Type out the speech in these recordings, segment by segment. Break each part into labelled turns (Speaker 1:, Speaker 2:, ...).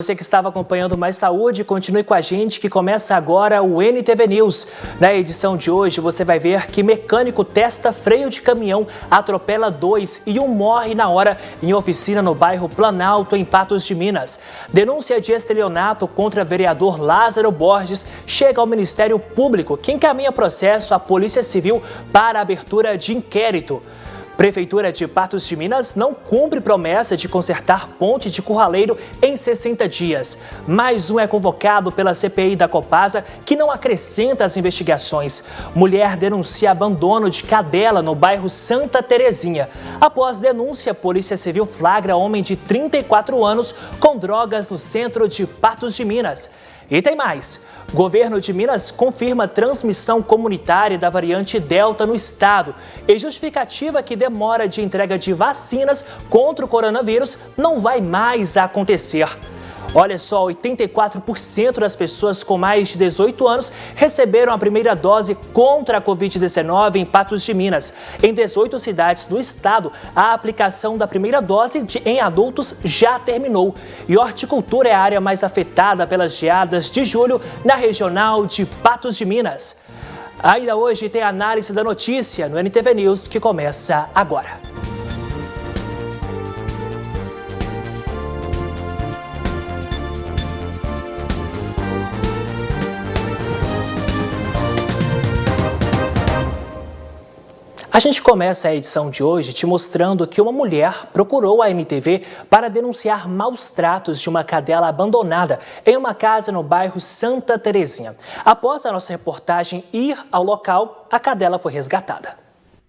Speaker 1: Você que estava acompanhando Mais Saúde, continue com a gente que começa agora o NTV News. Na edição de hoje você vai ver que mecânico testa freio de caminhão, atropela 2 e 1 morre na hora em oficina no bairro Planalto, em Patos de Minas. Denúncia de estelionato contra vereador Lázaro Borges chega ao Ministério Público, que encaminha processo à Polícia Civil para a abertura de inquérito. Prefeitura de Patos de Minas não cumpre promessa de consertar ponte de Curraleiro em 60 dias. Mais um é convocado pela CPI da Copasa, que não acrescenta as investigações. Mulher denuncia abandono de cadela no bairro Santa Terezinha. Após denúncia, a Polícia Civil flagra homem de 34 anos com drogas no centro de Patos de Minas. E tem mais. Governo de Minas confirma transmissão comunitária da variante Delta no estado e justificativa que demora de entrega de vacinas contra o coronavírus não vai mais acontecer. Olha só, 84% das pessoas com mais de 18 anos receberam a primeira dose contra a Covid-19 em Patos de Minas. Em 18 cidades do estado, a aplicação da primeira dose em adultos já terminou. E horticultura é a área mais afetada pelas geadas de julho na regional de Patos de Minas. Ainda hoje tem a análise da notícia no NTV News, que começa agora. A gente começa a edição de hoje te mostrando que uma mulher procurou a NTV para denunciar maus tratos de uma cadela abandonada em uma casa no bairro Santa Terezinha. Após a nossa reportagem ir ao local, a cadela foi resgatada.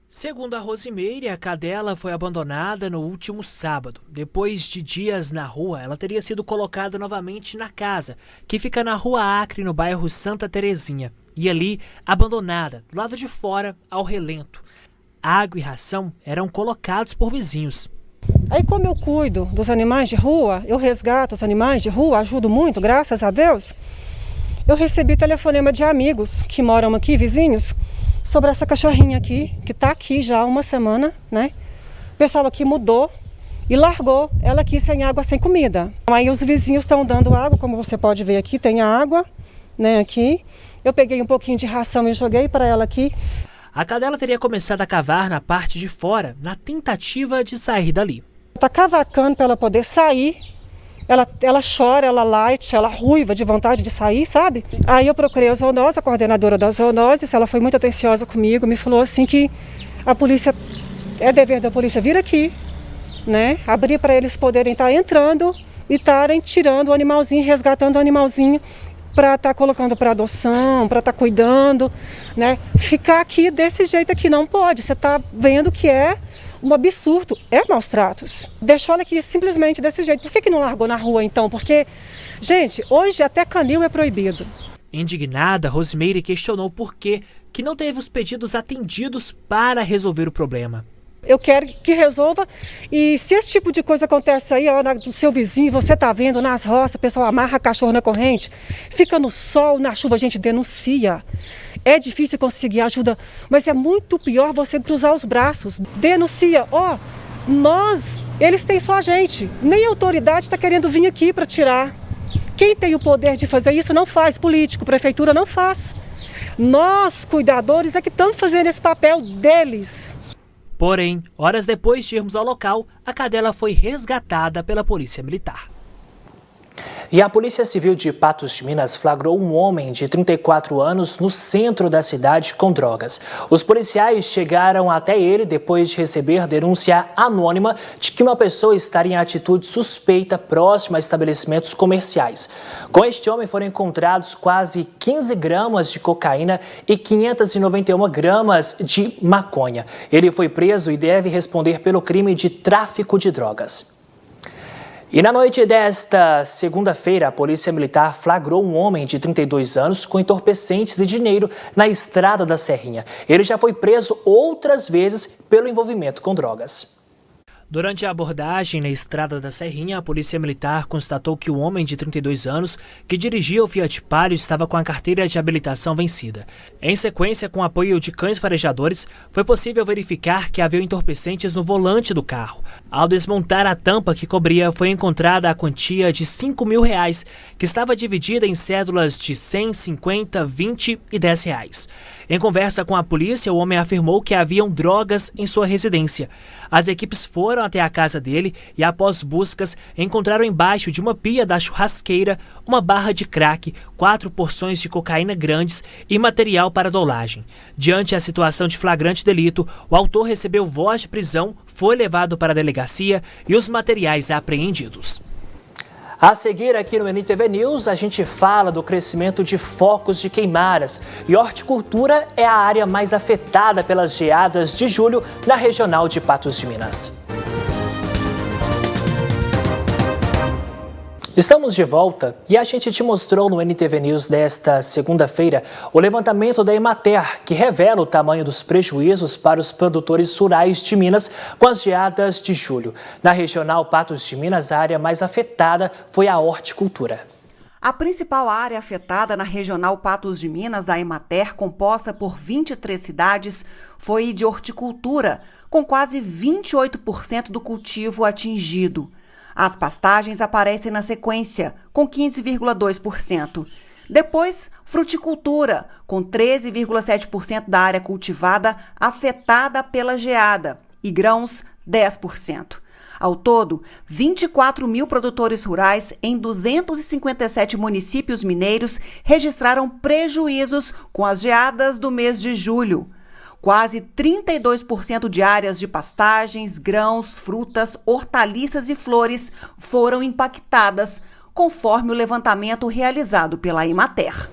Speaker 1: Segundo a Rosimeire, a cadela foi abandonada no último sábado. Depois de dias na rua, ela teria sido colocada novamente na casa, que fica na Rua Acre, no bairro Santa Terezinha. E ali, abandonada, do lado de fora, ao relento. Água e ração eram colocados por vizinhos.
Speaker 2: Aí, como eu cuido dos animais de rua, eu resgato os animais de rua, ajudo muito, graças a Deus, eu recebi telefonema de amigos que moram aqui, vizinhos, sobre essa cachorrinha aqui, que está aqui já há uma semana, né? O pessoal aqui mudou e largou ela aqui sem água, sem comida. Aí os vizinhos estão dando água, como você pode ver aqui, tem a água, né, aqui. Eu peguei um pouquinho de ração e joguei para ela aqui.
Speaker 1: A cadela teria começado a cavar na parte de fora, na tentativa de sair dali.
Speaker 2: Está cavacando para ela poder sair. Ela chora, ela late, ela ruiva de vontade de sair, sabe? Aí eu procurei a zoonose, a coordenadora da zoonose, ela foi muito atenciosa comigo, me falou assim que a polícia, é dever da polícia vir aqui, né? Abrir para eles poderem estar entrando e estarem tirando o animalzinho, resgatando o animalzinho, para estar colocando para adoção, para estar cuidando, né? Ficar aqui desse jeito aqui não pode. Você está vendo que é um absurdo, é maus tratos. Deixou ela aqui simplesmente desse jeito. Por que não largou na rua então? Porque, gente, hoje até canil é proibido.
Speaker 1: Indignada, Rosimeire questionou por que não teve os pedidos atendidos para resolver o problema.
Speaker 2: Eu quero que resolva, e se esse tipo de coisa acontece aí, ó, do seu vizinho, você tá vendo nas roças, o pessoal amarra cachorro na corrente, fica no sol, na chuva, a gente denuncia. É difícil conseguir ajuda, mas é muito pior você cruzar os braços. Denuncia, ó, eles têm só a gente, nem a autoridade está querendo vir aqui para tirar. Quem tem o poder de fazer isso não faz, político, prefeitura não faz. Nós, cuidadores, é que estamos fazendo esse papel deles.
Speaker 1: Porém, horas depois de irmos ao local, a cadela foi resgatada pela Polícia Militar. E a Polícia Civil de Patos de Minas flagrou um homem de 34 anos no centro da cidade com drogas. Os policiais chegaram até ele depois de receber denúncia anônima de que uma pessoa estaria em atitude suspeita próxima a estabelecimentos comerciais. Com este homem foram encontrados quase 15 gramas de cocaína e 591 gramas de maconha. Ele foi preso e deve responder pelo crime de tráfico de drogas. E na noite desta segunda-feira, a Polícia Militar flagrou um homem de 32 anos com entorpecentes e dinheiro na estrada da Serrinha. Ele já foi preso outras vezes pelo envolvimento com drogas. Durante a abordagem na estrada da Serrinha, a polícia militar constatou que o homem de 32 anos, que dirigia o Fiat Palio, estava com a carteira de habilitação vencida. Em sequência, com o apoio de cães farejadores, foi possível verificar que havia entorpecentes no volante do carro. Ao desmontar a tampa que cobria, foi encontrada a quantia de R$5.000, que estava dividida em cédulas de 100, 50, 20 e R$10. Em conversa com a polícia, o homem afirmou que haviam drogas em sua residência. As equipes foram até a casa dele e, após buscas, encontraram embaixo de uma pia da churrasqueira uma barra de crack, 4 porções de cocaína grandes e material para dolagem. Diante da situação de flagrante delito, o autor recebeu voz de prisão, foi levado para a delegacia e os materiais apreendidos. A seguir aqui no NTV News, a gente fala do crescimento de focos de queimadas. E horticultura é a área mais afetada pelas geadas de julho na regional de Patos de Minas. Estamos de volta e a gente te mostrou no NTV News desta segunda-feira o levantamento da Emater, que revela o tamanho dos prejuízos para os produtores rurais de Minas com as geadas de julho. Na regional Patos de Minas, a área mais afetada foi a horticultura.
Speaker 3: A principal área afetada na regional Patos de Minas da Emater, composta por 23 cidades, foi de horticultura, com quase 28% do cultivo atingido. As pastagens aparecem na sequência, com 15,2%. Depois, fruticultura, com 13,7% da área cultivada afetada pela geada, e grãos, 10%. Ao todo, 24 mil produtores rurais em 257 municípios mineiros registraram prejuízos com as geadas do mês de julho. Quase 32% de áreas de pastagens, grãos, frutas, hortaliças e flores foram impactadas, conforme o levantamento realizado pela Emater.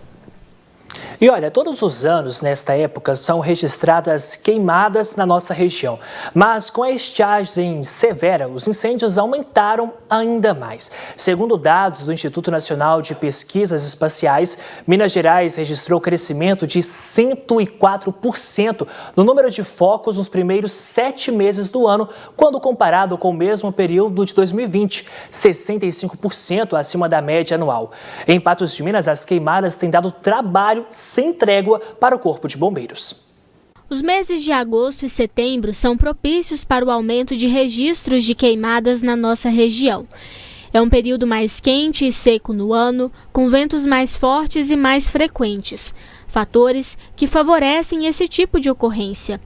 Speaker 1: E olha, todos os anos, nesta época, são registradas queimadas na nossa região. Mas com a estiagem severa, os incêndios aumentaram ainda mais. Segundo dados do Instituto Nacional de Pesquisas Espaciais, Minas Gerais registrou crescimento de 104% no número de focos nos primeiros 7 meses do ano, quando comparado com o mesmo período de 2020, 65% acima da média anual. Em Patos de Minas, as queimadas têm dado trabalho sem trégua para o Corpo de Bombeiros.
Speaker 4: Os meses de agosto e setembro são propícios para o aumento de registros de queimadas na nossa região. É um período mais quente e seco no ano, com ventos mais fortes e mais frequentes, fatores que favorecem esse tipo de ocorrência.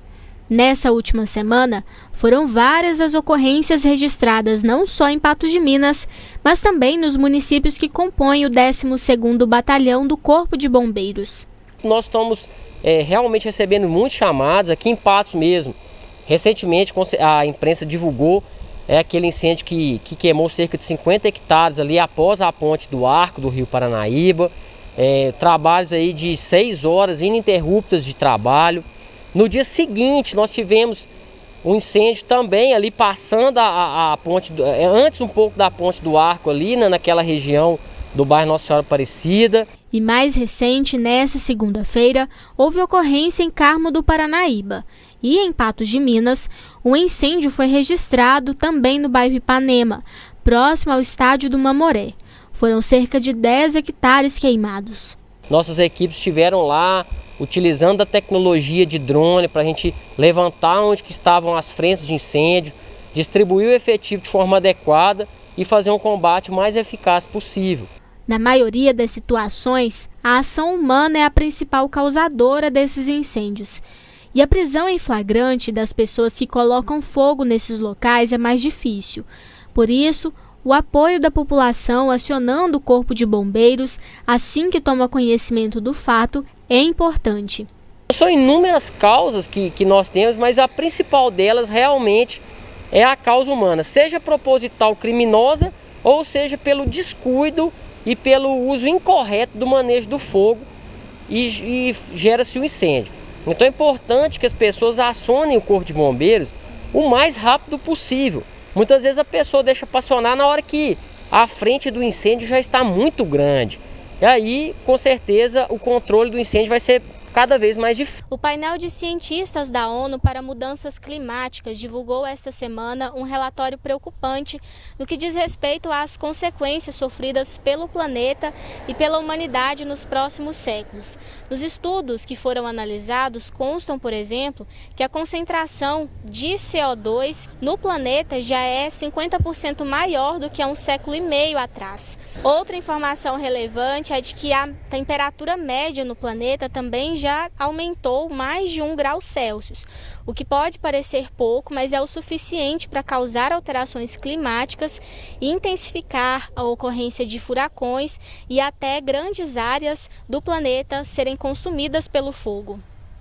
Speaker 4: Nessa última semana, foram várias as ocorrências registradas não só em Patos de Minas, mas também nos municípios que compõem o 12º Batalhão do Corpo de Bombeiros.
Speaker 5: Nós estamos realmente recebendo muitos chamados aqui em Patos mesmo. Recentemente a imprensa divulgou aquele incêndio que queimou cerca de 50 hectares ali após a ponte do Arco do Rio Paranaíba. Trabalhos aí de 6 horas ininterruptas de trabalho. No dia seguinte, nós tivemos um incêndio também ali passando a ponte, antes um pouco da ponte do Arco ali, naquela região do bairro Nossa Senhora Aparecida.
Speaker 4: E mais recente, nessa segunda-feira, houve ocorrência em Carmo do Paranaíba. E em Patos de Minas, um incêndio foi registrado também no bairro Ipanema, próximo ao estádio do Mamoré. Foram cerca de 10 hectares queimados.
Speaker 5: Nossas equipes estiveram lá utilizando a tecnologia de drone para a gente levantar onde que estavam as frentes de incêndio, distribuir o efetivo de forma adequada e fazer um combate o mais eficaz possível.
Speaker 4: Na maioria das situações, a ação humana é a principal causadora desses incêndios. E a prisão em flagrante das pessoas que colocam fogo nesses locais é mais difícil. Por isso, o apoio da população acionando o Corpo de Bombeiros assim que toma conhecimento do fato é importante.
Speaker 5: São inúmeras causas que nós temos, mas a principal delas realmente é a causa humana, seja proposital criminosa ou seja pelo descuido e pelo uso incorreto do manejo do fogo e gera-se um incêndio. Então é importante que as pessoas acionem o Corpo de Bombeiros o mais rápido possível. Muitas vezes a pessoa deixa passionar na hora que a frente do incêndio já está muito grande. E aí, com certeza, o controle do incêndio vai ser cada vez mais difícil.
Speaker 4: O painel de cientistas da ONU para mudanças climáticas divulgou esta semana um relatório preocupante no que diz respeito às consequências sofridas pelo planeta e pela humanidade nos próximos séculos. Nos estudos que foram analisados constam, por exemplo, que a concentração de CO2 no planeta já é 50% maior do que há um século e meio atrás. Outra informação relevante é de que a temperatura média no planeta também já aumentou mais de 1 grau Celsius, o que pode parecer pouco, mas é o suficiente para causar alterações climáticas e intensificar a ocorrência de furacões e até grandes áreas do planeta serem consumidas pelo fogo.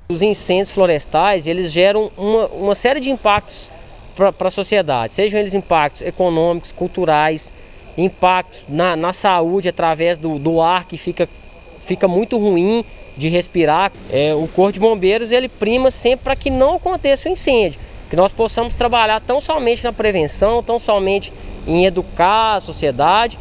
Speaker 5: Os incêndios florestais, eles geram uma série de impactos para a sociedade, sejam eles impactos econômicos, culturais, impactos na saúde através do ar que fica muito ruim de respirar. O Corpo de Bombeiros ele prima sempre para que não aconteça o incêndio, que nós possamos trabalhar tão somente na prevenção, tão somente em educar a sociedade.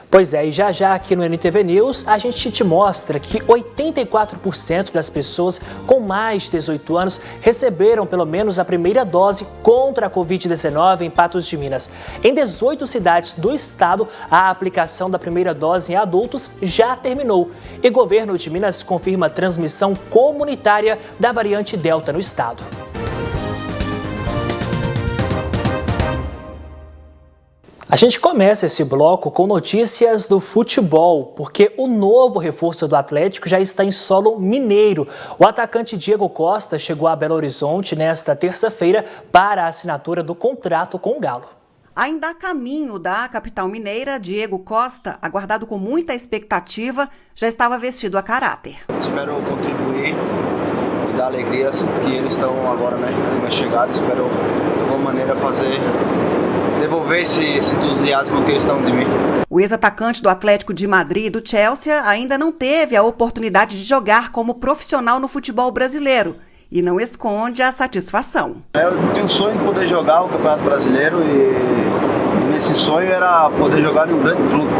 Speaker 1: Pois é, e já aqui no NTV News a gente te mostra que 84% das pessoas com mais de 18 anos receberam pelo menos a primeira dose contra a Covid-19 em Patos de Minas. Em 18 cidades do estado, a aplicação da primeira dose em adultos já terminou. E o governo de Minas confirma a transmissão comunitária da variante Delta no estado. A gente começa esse bloco com notícias do futebol, porque o novo reforço do Atlético já está em solo mineiro. O atacante Diego Costa chegou a Belo Horizonte nesta terça-feira para a assinatura do contrato com o Galo.
Speaker 3: Ainda a caminho da capital mineira, Diego Costa, aguardado com muita expectativa, já estava vestido a caráter.
Speaker 6: Espero contribuir e dar alegrias que eles estão agora, na minha chegada. Espero, de alguma maneira, devolver esse entusiasmo que eles estão de mim.
Speaker 3: O ex-atacante do Atlético de Madrid e do Chelsea ainda não teve a oportunidade de jogar como profissional no futebol brasileiro e não esconde a satisfação.
Speaker 6: Eu tinha um sonho de poder jogar o Campeonato Brasileiro e nesse sonho era poder jogar em um grande clube.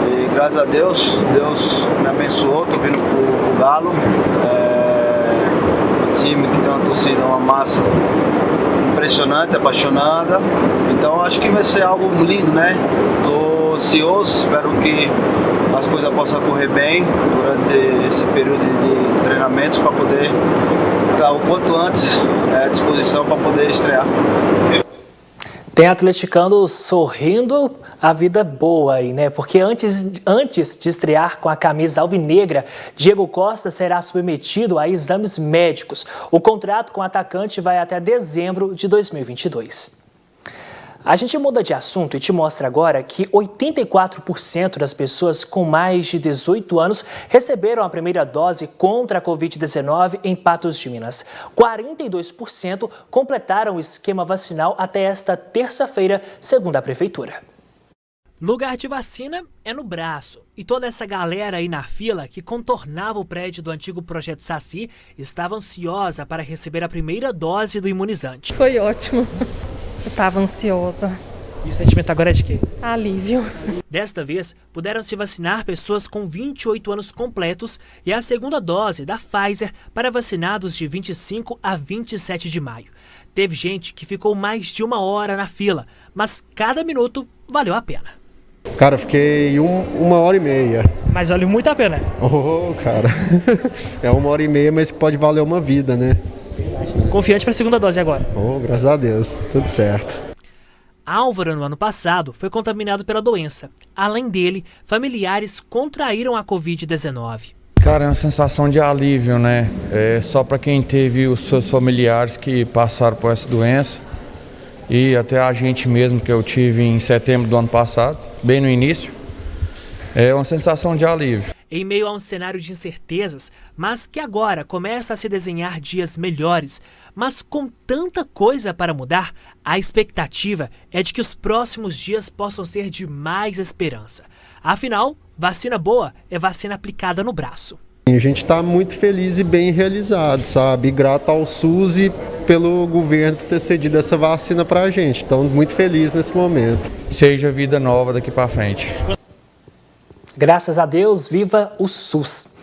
Speaker 6: E graças a Deus, Deus me abençoou, estou vindo pro Galo. Um time que tem uma torcida, uma massa impressionante, apaixonada, então acho que vai ser algo lindo, né? Estou ansioso, espero que as coisas possam correr bem durante esse período de treinamentos para poder estar o quanto antes à disposição para poder estrear.
Speaker 1: Tem atleticano sorrindo a vida boa aí, né? Porque antes de estrear com a camisa alvinegra, Diego Costa será submetido a exames médicos. O contrato com o atacante vai até dezembro de 2022. A gente muda de assunto e te mostra agora que 84% das pessoas com mais de 18 anos receberam a primeira dose contra a Covid-19 em Patos de Minas. 42% completaram o esquema vacinal até esta terça-feira, segundo a Prefeitura. Lugar de vacina é no braço. E toda essa galera aí na fila que contornava o prédio do antigo Projeto Saci estava ansiosa para receber a primeira dose do imunizante.
Speaker 7: Foi ótimo. Eu estava ansiosa.
Speaker 1: E o sentimento agora é de quê?
Speaker 7: Alívio.
Speaker 1: Desta vez, puderam se vacinar pessoas com 28 anos completos e a segunda dose da Pfizer para vacinados de 25 a 27 de maio. Teve gente que ficou mais de 1 hora na fila, mas cada minuto valeu a pena.
Speaker 8: Cara, fiquei 1h30.
Speaker 1: Mas valeu muito a pena.
Speaker 8: Oh, cara. É 1h30, mas que pode valer uma vida, né?
Speaker 1: Confiante para a segunda dose agora.
Speaker 8: Oh, graças a Deus, tudo certo.
Speaker 1: Álvaro, no ano passado, foi contaminado pela doença. Além dele, familiares contraíram a Covid-19.
Speaker 9: Cara, é uma sensação de alívio, né? Só para quem teve os seus familiares que passaram por essa doença. E até a gente mesmo, que eu tive em setembro do ano passado, bem no início. É uma sensação de alívio.
Speaker 1: Em meio a um cenário de incertezas, mas que agora começa a se desenhar dias melhores. Mas com tanta coisa para mudar, a expectativa é de que os próximos dias possam ser de mais esperança. Afinal, vacina boa é vacina aplicada no braço.
Speaker 8: A gente está muito feliz e bem realizado, sabe? Grato ao SUS e pelo governo por ter cedido essa vacina para a gente. Então, muito feliz nesse momento.
Speaker 9: Seja vida nova daqui para frente.
Speaker 1: Graças a Deus, viva o SUS.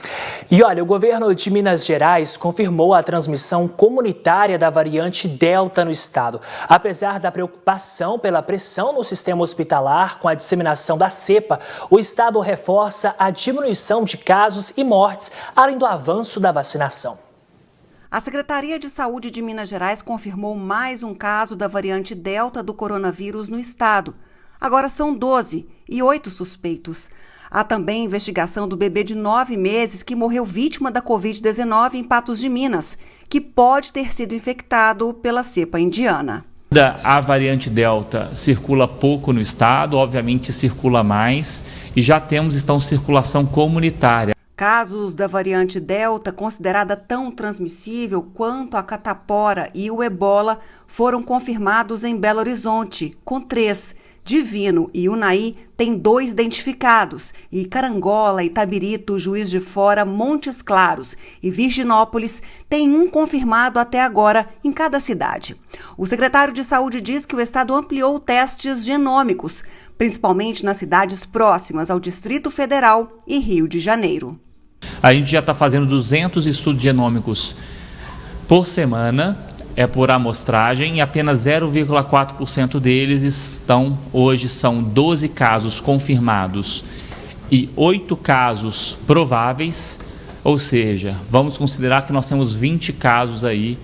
Speaker 1: E olha, o governo de Minas Gerais confirmou a transmissão comunitária da variante Delta no estado. Apesar da preocupação pela pressão no sistema hospitalar com a disseminação da cepa, o estado reforça a diminuição de casos e mortes, além do avanço da vacinação.
Speaker 3: A Secretaria de Saúde de Minas Gerais confirmou mais um caso da variante Delta do coronavírus no estado. Agora são 12 e 8 suspeitos. Há também investigação do bebê de 9 meses que morreu vítima da Covid-19 em Patos de Minas, que pode ter sido infectado pela cepa indiana.
Speaker 10: A variante Delta circula pouco no estado, obviamente circula mais, e já temos então circulação comunitária.
Speaker 3: Casos da variante Delta, considerada tão transmissível quanto a catapora e o ebola, foram confirmados em Belo Horizonte, com 3. Divino e Unai têm 2 identificados, e Carangola, Itabirito, Juiz de Fora, Montes Claros e Virginópolis têm 1 confirmado até agora em cada cidade. O secretário de Saúde diz que o estado ampliou testes genômicos, principalmente nas cidades próximas ao Distrito Federal e Rio de Janeiro.
Speaker 10: A gente já está fazendo 200 estudos genômicos por semana, por amostragem, e apenas 0,4% deles hoje são 12 casos confirmados e 8 casos prováveis, ou seja, vamos considerar que nós temos 20 casos aí,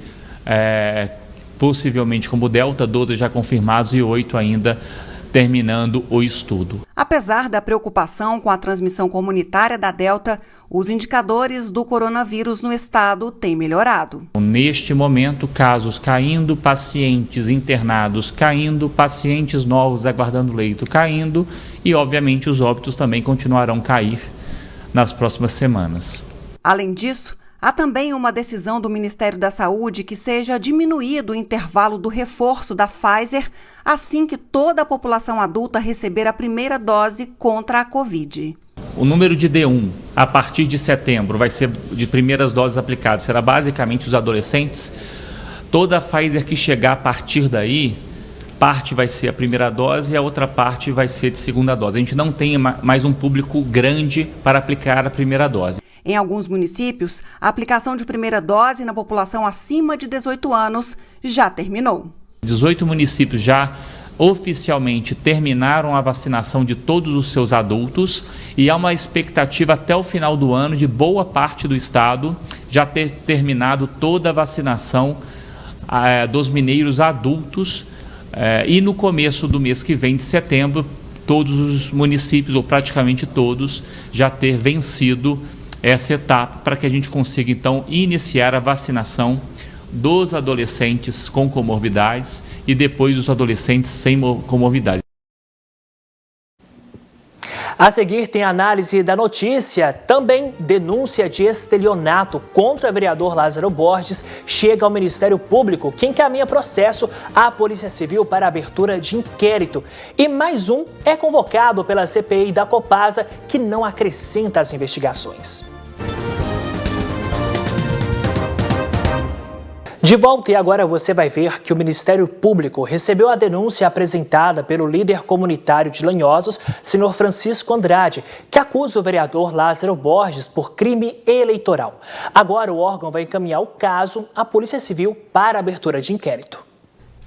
Speaker 10: possivelmente como Delta, 12 já confirmados e 8 ainda terminando o estudo.
Speaker 3: Apesar da preocupação com a transmissão comunitária da Delta, os indicadores do coronavírus no estado têm melhorado.
Speaker 10: Neste momento, casos caindo, pacientes internados caindo, pacientes novos aguardando leito caindo e, obviamente, os óbitos também continuarão a cair nas próximas semanas.
Speaker 3: Além disso, há também uma decisão do Ministério da Saúde que seja diminuído o intervalo do reforço da Pfizer assim que toda a população adulta receber a primeira dose contra a Covid.
Speaker 10: O número de D1, a partir de setembro, vai ser de primeiras doses aplicadas, será basicamente os adolescentes. Toda a Pfizer que chegar a partir daí, parte vai ser a primeira dose e a outra parte vai ser de segunda dose. A gente não tem mais um público grande para aplicar a primeira dose.
Speaker 3: Em alguns municípios, a aplicação de primeira dose na população acima de 18 anos já terminou.
Speaker 10: 18 municípios já oficialmente terminaram a vacinação de todos os seus adultos e há uma expectativa até o final do ano de boa parte do estado já ter terminado toda a vacinação dos mineiros adultos e no começo do mês que vem, de setembro, todos os municípios, ou praticamente todos, já ter vencido essa etapa para que a gente consiga então iniciar a vacinação dos adolescentes com comorbidades e depois dos adolescentes sem comorbidades.
Speaker 1: A seguir tem análise da notícia, também denúncia de estelionato contra o vereador Lázaro Borges chega ao Ministério Público, que encaminha processo à Polícia Civil para abertura de inquérito. E mais um é convocado pela CPI da Copasa, que não acrescenta às investigações. De volta, e agora você vai ver que o Ministério Público recebeu a denúncia apresentada pelo líder comunitário de Lanhosos, senhor Francisco Andrade, que acusa o vereador Lázaro Borges por crime eleitoral. Agora o órgão vai encaminhar o caso à Polícia Civil para abertura de inquérito.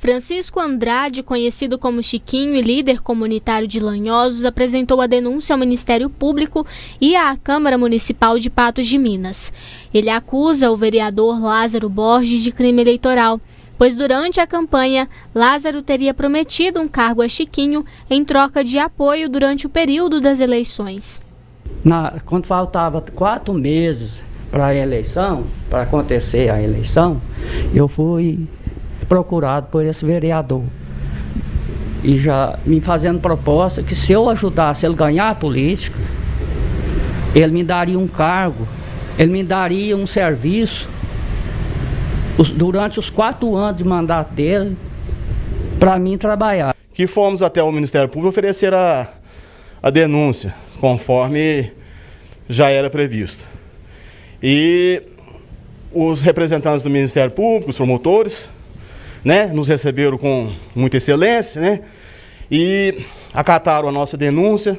Speaker 4: Francisco Andrade, conhecido como Chiquinho e líder comunitário de Lanhosos, apresentou a denúncia ao Ministério Público e à Câmara Municipal de Patos de Minas. Ele acusa o vereador Lázaro Borges de crime eleitoral, pois durante a campanha, Lázaro teria prometido um cargo a Chiquinho em troca de apoio durante o período das eleições.
Speaker 11: Quando faltava 4 meses para a eleição, para acontecer a eleição, eu fui procurado por esse vereador e já me fazendo proposta que se eu ajudasse ele a ganhar a política, ele me daria um cargo, ele me daria um serviço durante os 4 anos de mandato dele para mim trabalhar.
Speaker 12: Que fomos até o Ministério Público oferecer a denúncia, conforme já era previsto. E os representantes do Ministério Público, os promotores, nos receberam com muita excelência, e acataram a nossa denúncia.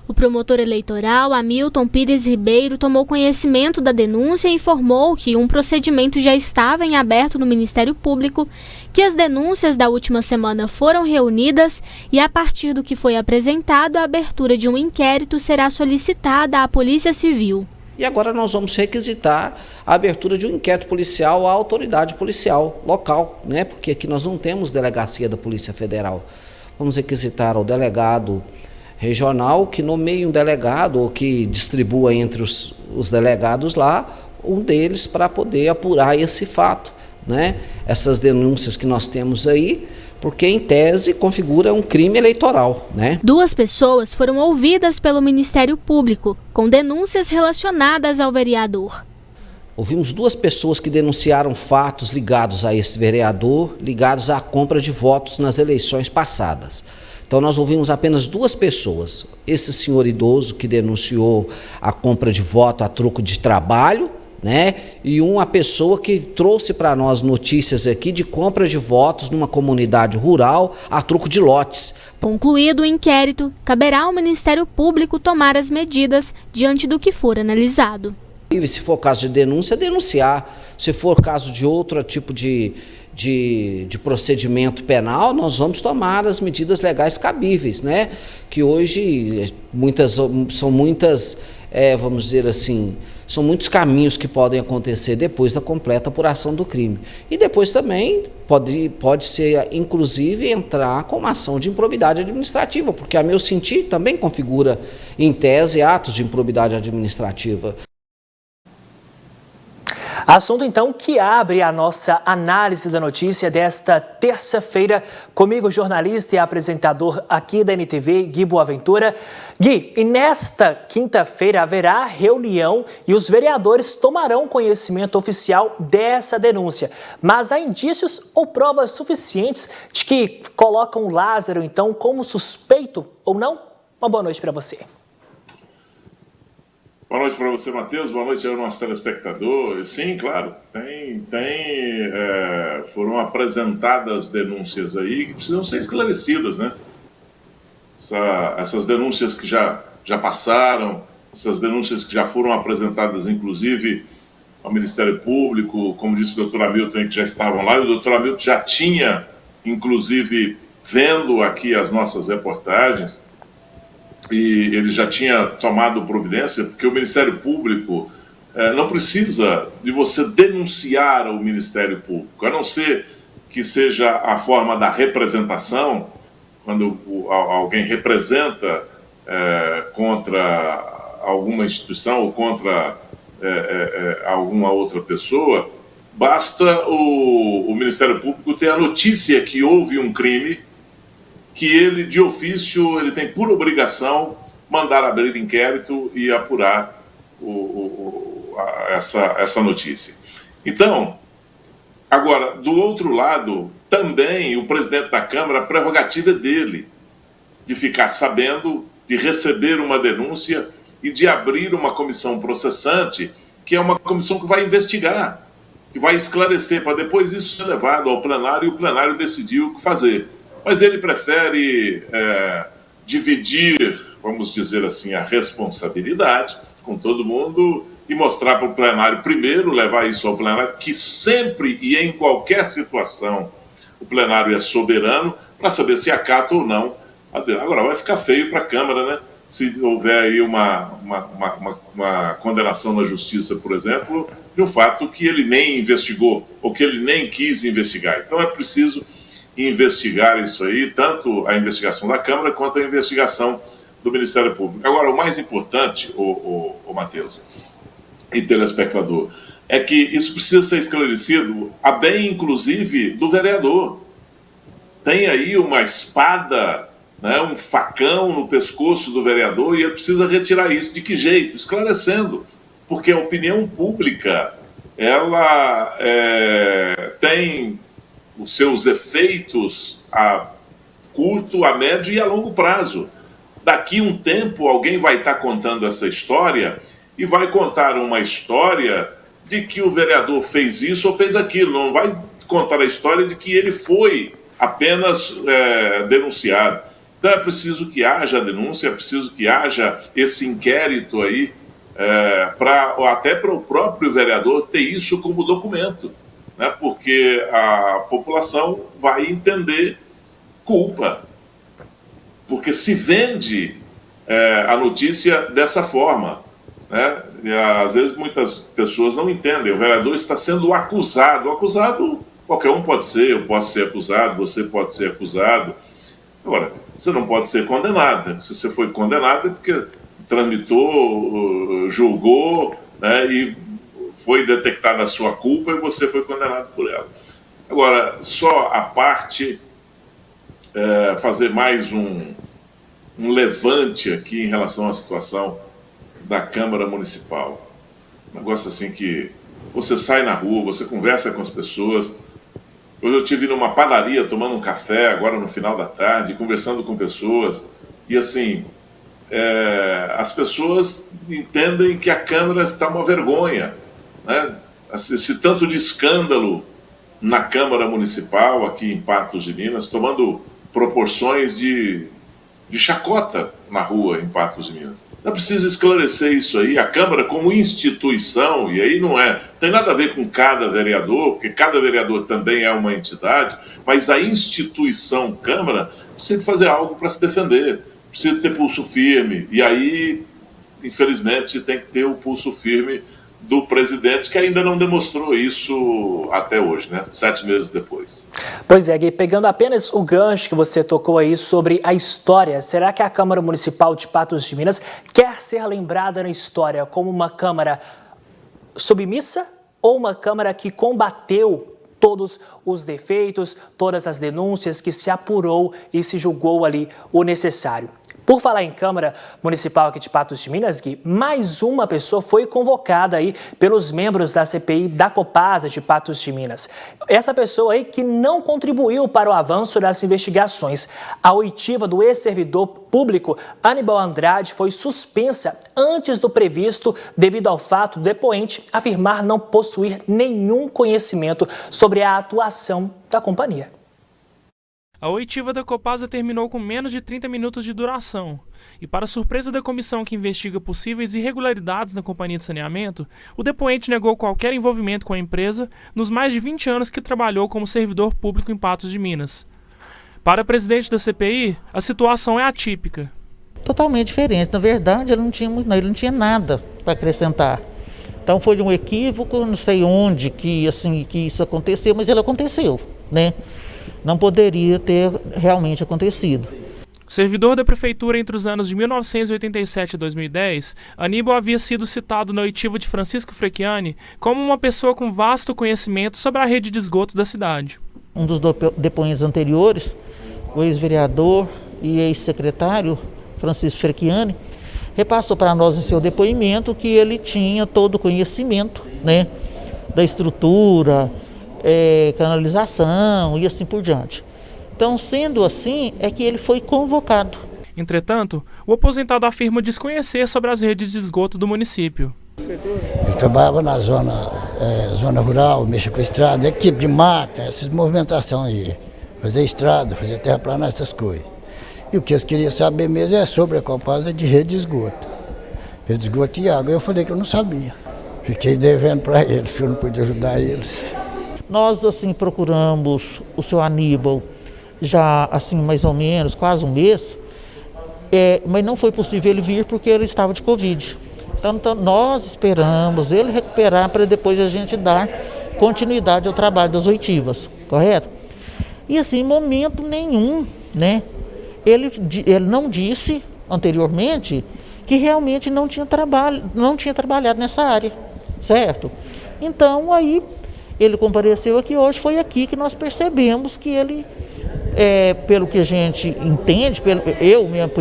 Speaker 4: O promotor eleitoral, Hamilton Pires Ribeiro, tomou conhecimento da denúncia e informou que um procedimento já estava em aberto no Ministério Público, que as denúncias da última semana foram reunidas e, a partir do que foi apresentado, a abertura de um inquérito será solicitada à Polícia Civil.
Speaker 13: E agora nós vamos requisitar a abertura de um inquérito policial à autoridade policial local, né? Porque aqui nós não temos delegacia da Polícia Federal. Vamos requisitar ao delegado regional que nomeie um delegado ou que distribua entre os delegados lá, um deles para poder apurar esse fato, né? Essas denúncias que nós temos aí, porque em tese configura um crime eleitoral, né?
Speaker 4: 2 pessoas foram ouvidas pelo Ministério Público, com denúncias relacionadas ao vereador.
Speaker 13: Ouvimos 2 pessoas que denunciaram fatos ligados a esse vereador, ligados à compra de votos nas eleições passadas. Então nós ouvimos apenas 2 pessoas, esse senhor idoso que denunciou a compra de voto a troco de trabalho, né? E uma pessoa que trouxe para nós notícias aqui de compra de votos numa comunidade rural a troco de lotes.
Speaker 4: Concluído o inquérito, caberá ao Ministério Público tomar as medidas diante do que for analisado.
Speaker 13: E se for caso de denúncia, denunciar. Se for caso de outro tipo de procedimento penal, nós vamos tomar as medidas legais cabíveis, né? Que hoje são muitas, vamos dizer assim, são muitos caminhos que podem acontecer depois da completa apuração do crime. E depois também pode ser, inclusive, entrar com uma ação de improbidade administrativa, porque, a meu sentir, também configura, em tese, atos de improbidade administrativa.
Speaker 1: Assunto, então, que abre a nossa análise da notícia desta terça-feira. Comigo, jornalista e apresentador aqui da NTV, Gui Boaventura. Gui, e nesta quinta-feira haverá reunião e os vereadores tomarão conhecimento oficial dessa denúncia. Mas há indícios ou provas suficientes de que colocam o Lázaro, então, como suspeito ou não? Uma boa noite para você.
Speaker 14: Boa noite para você, Matheus. Boa noite ao nosso telespectador. Sim, claro, foram apresentadas denúncias aí que precisam ser esclarecidas, né? Essas denúncias que já passaram, essas denúncias que já foram apresentadas, inclusive, ao Ministério Público, como disse o doutor Hamilton, que já estavam lá, e o doutor Hamilton já tinha, inclusive, vendo aqui as nossas reportagens, e ele já tinha tomado providência, porque o Ministério Público não precisa de você denunciar o Ministério Público, a não ser que seja a forma da representação, quando alguém representa contra alguma instituição ou contra alguma outra pessoa, basta o Ministério Público ter a notícia que houve um crime, que ele, de ofício, ele tem por obrigação mandar abrir inquérito e apurar essa notícia. Então, agora, do outro lado, também o presidente da Câmara, a prerrogativa é dele, de ficar sabendo, de receber uma denúncia e de abrir uma comissão processante, que é uma comissão que vai investigar, que vai esclarecer, para depois isso ser levado ao plenário e o plenário decidir o que fazer. Mas ele prefere dividir, vamos dizer assim, a responsabilidade com todo mundo e mostrar para o plenário primeiro, levar isso ao plenário, que sempre e em qualquer situação o plenário é soberano para saber se acata ou não. Agora vai ficar feio para a Câmara, né? Se houver aí uma condenação na Justiça, por exemplo, de um fato que ele nem investigou ou que ele nem quis investigar. Então é preciso investigar isso aí, tanto a investigação da Câmara quanto a investigação do Ministério Público. Agora, o mais importante, o Matheus e telespectador, é que isso precisa ser esclarecido a bem, inclusive, do vereador. Tem aí uma espada, né, um facão no pescoço do vereador e ele precisa retirar isso. De que jeito? Esclarecendo, porque a opinião pública, ela tem os seus efeitos a curto, a médio e a longo prazo. Daqui um tempo alguém vai estar contando essa história e vai contar uma história de que o vereador fez isso ou fez aquilo. Não vai contar a história de que ele foi apenas denunciado. Então é preciso que haja denúncia, é preciso que haja esse inquérito aí, até para o próprio vereador ter isso como documento, né? Porque a população vai entender culpa, porque se vende a notícia dessa forma, né? E, às vezes muitas pessoas não entendem, o vereador está sendo acusado. O acusado, qualquer um pode ser, eu posso ser acusado, você pode ser acusado. Agora, você não pode ser condenado. Se você foi condenado é porque tramitou, julgou, né, e foi detectada a sua culpa e você foi condenado por ela. Agora, só a parte, fazer mais um levante aqui em relação à situação da Câmara Municipal. Um negócio assim que você sai na rua, você conversa com as pessoas. Hoje eu estive numa padaria tomando um café, agora no final da tarde, conversando com pessoas, e assim, as pessoas entendem que a Câmara está uma vergonha, né? Esse tanto de escândalo na Câmara Municipal, aqui em Patos de Minas, tomando proporções de chacota na rua em Patos de Minas. É preciso esclarecer isso aí, a Câmara como instituição, e aí não tem nada a ver com cada vereador, porque cada vereador também é uma entidade, mas a instituição Câmara precisa fazer algo para se defender, precisa ter pulso firme, e aí, infelizmente, tem que ter o pulso firme do presidente, que ainda não demonstrou isso até hoje, né? 7 meses depois.
Speaker 1: Pois é, Gui, pegando apenas o gancho que você tocou aí sobre a história, será que a Câmara Municipal de Patos de Minas quer ser lembrada na história como uma Câmara submissa ou uma Câmara que combateu todos os defeitos, todas as denúncias, que se apurou e se julgou ali o necessário? Por falar em Câmara Municipal aqui de Patos de Minas, Gui, mais uma pessoa foi convocada aí pelos membros da CPI da Copasa de Patos de Minas. Essa pessoa aí que não contribuiu para o avanço das investigações. A oitiva do ex-servidor público Aníbal Andrade foi suspensa antes do previsto devido ao fato do depoente afirmar não possuir nenhum conhecimento sobre a atuação da companhia.
Speaker 15: A oitiva da Copasa terminou com menos de 30 minutos de duração. E para surpresa da comissão que investiga possíveis irregularidades na companhia de saneamento, o depoente negou qualquer envolvimento com a empresa nos mais de 20 anos que trabalhou como servidor público em Patos de Minas. Para a presidente da CPI, a situação é atípica.
Speaker 16: Totalmente diferente. Na verdade, ele não tinha nada para acrescentar. Então foi um equívoco, não sei onde que isso aconteceu, mas ele aconteceu, né? Não poderia ter realmente acontecido.
Speaker 15: Servidor da Prefeitura entre os anos de 1987 e 2010, Aníbal havia sido citado na oitiva de Francisco Frecchiani como uma pessoa com vasto conhecimento sobre a rede de esgoto da cidade.
Speaker 16: Um dos depoentes anteriores, o ex-vereador e ex-secretário Francisco Frecchiani, repassou para nós em seu depoimento que ele tinha todo o conhecimento, né, da estrutura, canalização e assim por diante. Então, sendo assim, é que ele foi convocado.
Speaker 15: Entretanto, o aposentado afirma desconhecer sobre as redes de esgoto do município.
Speaker 17: Eu trabalhava na zona rural, mexia com estrada, equipe de mata, essas movimentações aí. Fazer estrada, fazer terraplanagem, essas coisas. E o que eles queriam saber mesmo é sobre a Copasa de rede de esgoto. Rede de esgoto e água. Eu falei que eu não sabia. Fiquei devendo para eles, porque eu não pude ajudar eles.
Speaker 16: Nós, assim, procuramos o seu Aníbal já, assim, mais ou menos, quase um mês, mas não foi possível ele vir porque ele estava de Covid. Então nós esperamos ele recuperar para depois a gente dar continuidade ao trabalho das oitivas, correto? E assim, em momento nenhum, né, ele não disse anteriormente que realmente não tinha trabalhado nessa área, certo? Então, aí, ele compareceu aqui hoje, foi aqui que nós percebemos que ele, pelo que a gente entende,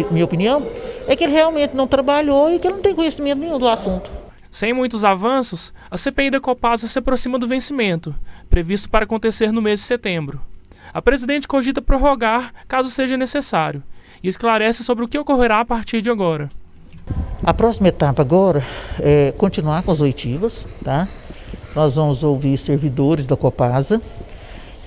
Speaker 16: minha opinião, é que ele realmente não trabalhou e que ele não tem conhecimento nenhum do assunto.
Speaker 15: Sem muitos avanços, a CPI da Copasa se aproxima do vencimento, previsto para acontecer no mês de setembro. A presidente cogita prorrogar, caso seja necessário, e esclarece sobre o que ocorrerá a partir de agora.
Speaker 16: A próxima etapa agora é continuar com as oitivas, tá? Nós vamos ouvir servidores da Copasa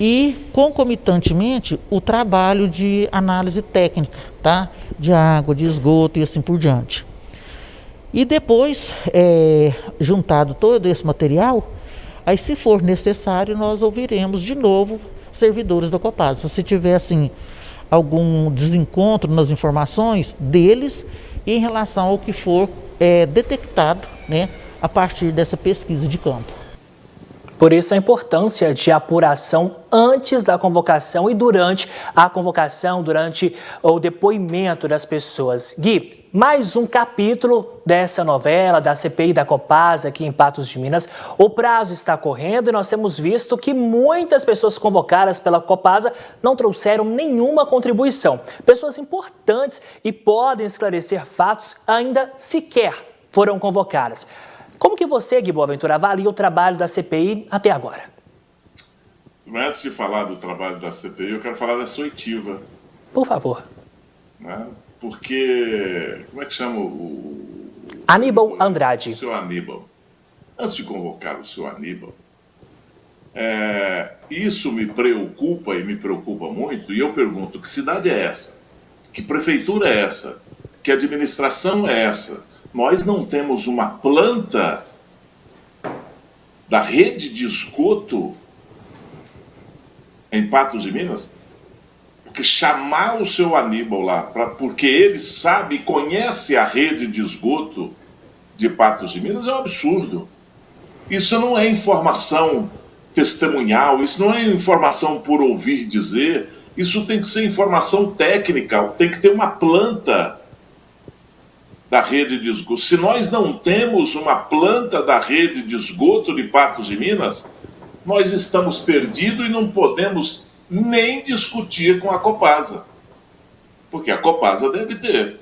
Speaker 16: e, concomitantemente, o trabalho de análise técnica, tá? De água, de esgoto e assim por diante. E depois, juntado todo esse material, aí se for necessário, nós ouviremos de novo servidores da Copasa. Se tiver, assim, algum desencontro nas informações deles e em relação ao que for detectado, né, a partir dessa pesquisa de campo.
Speaker 1: Por isso a importância de apuração antes da convocação e durante a convocação, durante o depoimento das pessoas. Gui, mais um capítulo dessa novela, da CPI da Copasa aqui em Patos de Minas. O prazo está correndo e nós temos visto que muitas pessoas convocadas pela Copasa não trouxeram nenhuma contribuição. Pessoas importantes e podem esclarecer fatos ainda sequer foram convocadas. Como que você, Gui Boaventura, avalia o trabalho da CPI até agora?
Speaker 14: Antes de falar do trabalho da CPI, eu quero falar dessa oitiva.
Speaker 1: Por favor.
Speaker 14: Né? Porque, como é que chama
Speaker 1: Aníbal Andrade.
Speaker 14: O seu Aníbal. Antes de convocar o seu Aníbal, isso me preocupa e me preocupa muito, e eu pergunto, que cidade é essa? Que prefeitura é essa? Que administração é essa? Nós não temos uma planta da rede de esgoto em Patos de Minas? Porque chamar o seu Aníbal lá, porque ele sabe e conhece a rede de esgoto de Patos de Minas, é um absurdo. Isso não é informação testemunhal, isso não é informação por ouvir dizer, isso tem que ser informação técnica, tem que ter uma planta da rede de esgoto. Se nós não temos uma planta da rede de esgoto de Patos de Minas, nós estamos perdidos e não podemos nem discutir com a Copasa. Porque a Copasa deve ter.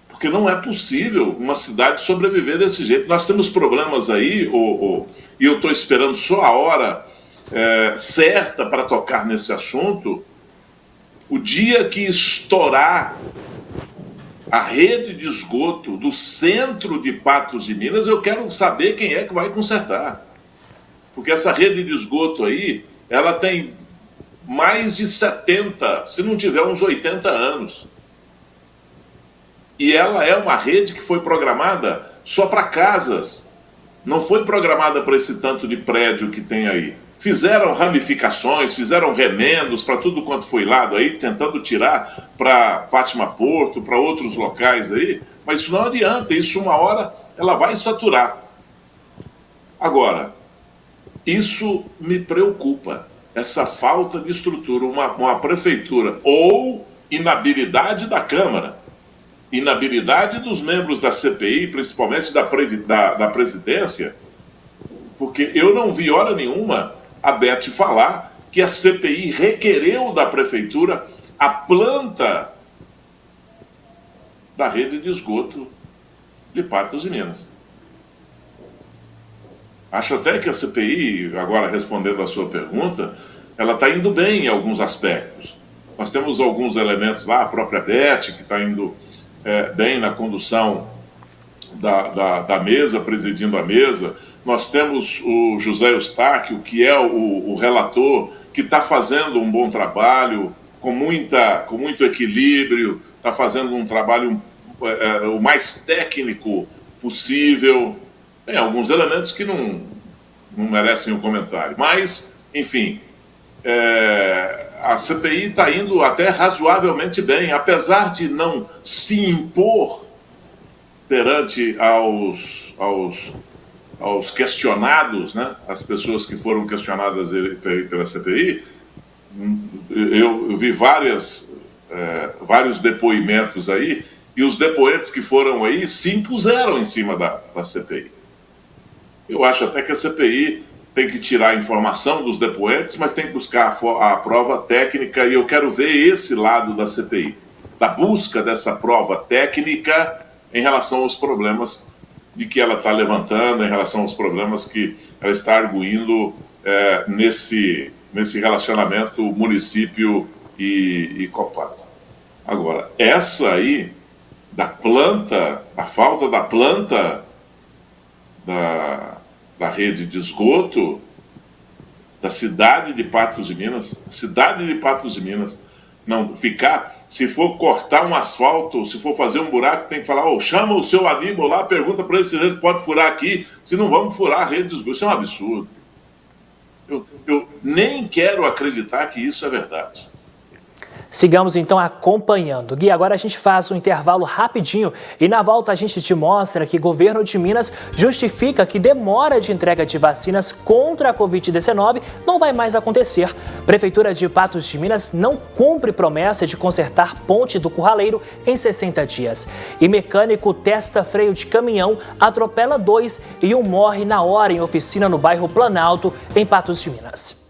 Speaker 14: Porque não é possível uma cidade sobreviver desse jeito. Nós temos problemas aí, e eu estou esperando só a hora certa para tocar nesse assunto. O dia que estourar a rede de esgoto do centro de Patos de Minas, eu quero saber quem é que vai consertar. Porque essa rede de esgoto aí, ela tem mais de 70, se não tiver uns 80 anos. E ela é uma rede que foi programada só para casas. Não foi programada para esse tanto de prédio que tem aí. Fizeram ramificações, fizeram remendos para tudo quanto foi lado aí, tentando tirar para Fátima Porto, para outros locais aí, mas isso não adianta, isso uma hora ela vai saturar. Agora, isso me preocupa, essa falta de estrutura, uma prefeitura ou inabilidade da Câmara, inabilidade dos membros da CPI, principalmente da presidência, porque eu não vi hora nenhuma a Beth falar que a CPI requereu da prefeitura a planta da rede de esgoto de Patos de Minas. Acho até que a CPI, agora respondendo a sua pergunta, ela está indo bem em alguns aspectos. Nós temos alguns elementos lá, a própria Beth, que está indo bem na condução da mesa, presidindo a mesa. Nós temos o José Eustáquio, que é o relator, que está fazendo um bom trabalho, com muito equilíbrio, está fazendo um trabalho o mais técnico possível. Tem alguns elementos que não merecem um comentário. Mas, enfim, a CPI está indo até razoavelmente bem, apesar de não se impor perante aos questionados, né, as pessoas que foram questionadas pela CPI. Eu vi vários depoimentos aí, e os depoentes que foram aí se impuseram em cima da CPI. Eu acho até que a CPI tem que tirar a informação dos depoentes, mas tem que buscar a prova técnica, e eu quero ver esse lado da CPI, da busca dessa prova técnica em relação aos problemas de que ela está levantando, em relação aos problemas que ela está arguindo nesse relacionamento município e Copasa. Agora, essa aí, da planta, a falta da planta da rede de esgoto, da cidade de Patos de Minas, não ficar, se for cortar um asfalto, se for fazer um buraco, tem que falar, chama o seu Aníbal lá, pergunta para ele se a gente pode furar aqui, se não vamos furar a rede de esgoto. Isso é um absurdo. Eu nem quero acreditar que isso é verdade.
Speaker 1: Sigamos então acompanhando. Gui, agora a gente faz um intervalo rapidinho e na volta a gente te mostra que o governo de Minas justifica que demora de entrega de vacinas contra a Covid-19 não vai mais acontecer. Prefeitura de Patos de Minas não cumpre promessa de consertar ponte do Curraleiro em 60 dias. E mecânico testa freio de caminhão, atropela 2 e um morre na hora em oficina no bairro Planalto, em Patos de Minas.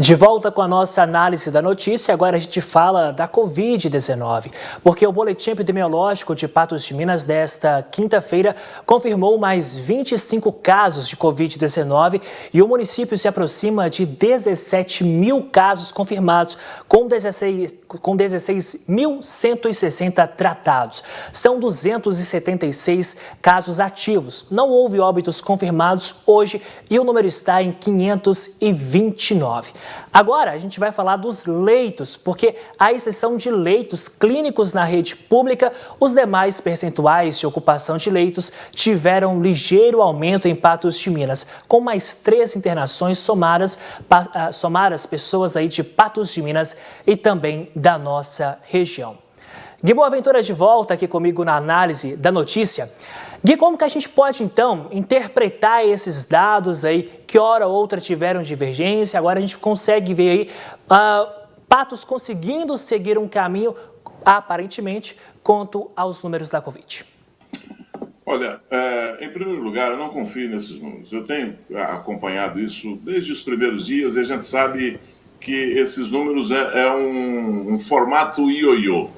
Speaker 1: De volta com a nossa análise da notícia, agora a gente fala da Covid-19, porque o Boletim Epidemiológico de Patos de Minas desta quinta-feira confirmou mais 25 casos de Covid-19 e o município se aproxima de 17 mil casos confirmados, com 16.160 tratados. São 276 casos ativos. Não houve óbitos confirmados hoje e o número está em 529. Agora a gente vai falar dos leitos, porque à exceção de leitos clínicos na rede pública, os demais percentuais de ocupação de leitos tiveram ligeiro aumento em Patos de Minas, com mais 3 internações somadas pessoas aí de Patos de Minas e também da nossa região. Gui Boaventura de volta aqui comigo na análise da notícia. Gui, como que a gente pode, então, interpretar esses dados aí que, hora ou outra, tiveram divergência? Agora a gente consegue ver aí Patos conseguindo seguir um caminho, aparentemente, quanto aos números da Covid.
Speaker 14: Olha, em primeiro lugar, eu não confio nesses números. Eu tenho acompanhado isso desde os primeiros dias e a gente sabe que esses números é um formato ioiô.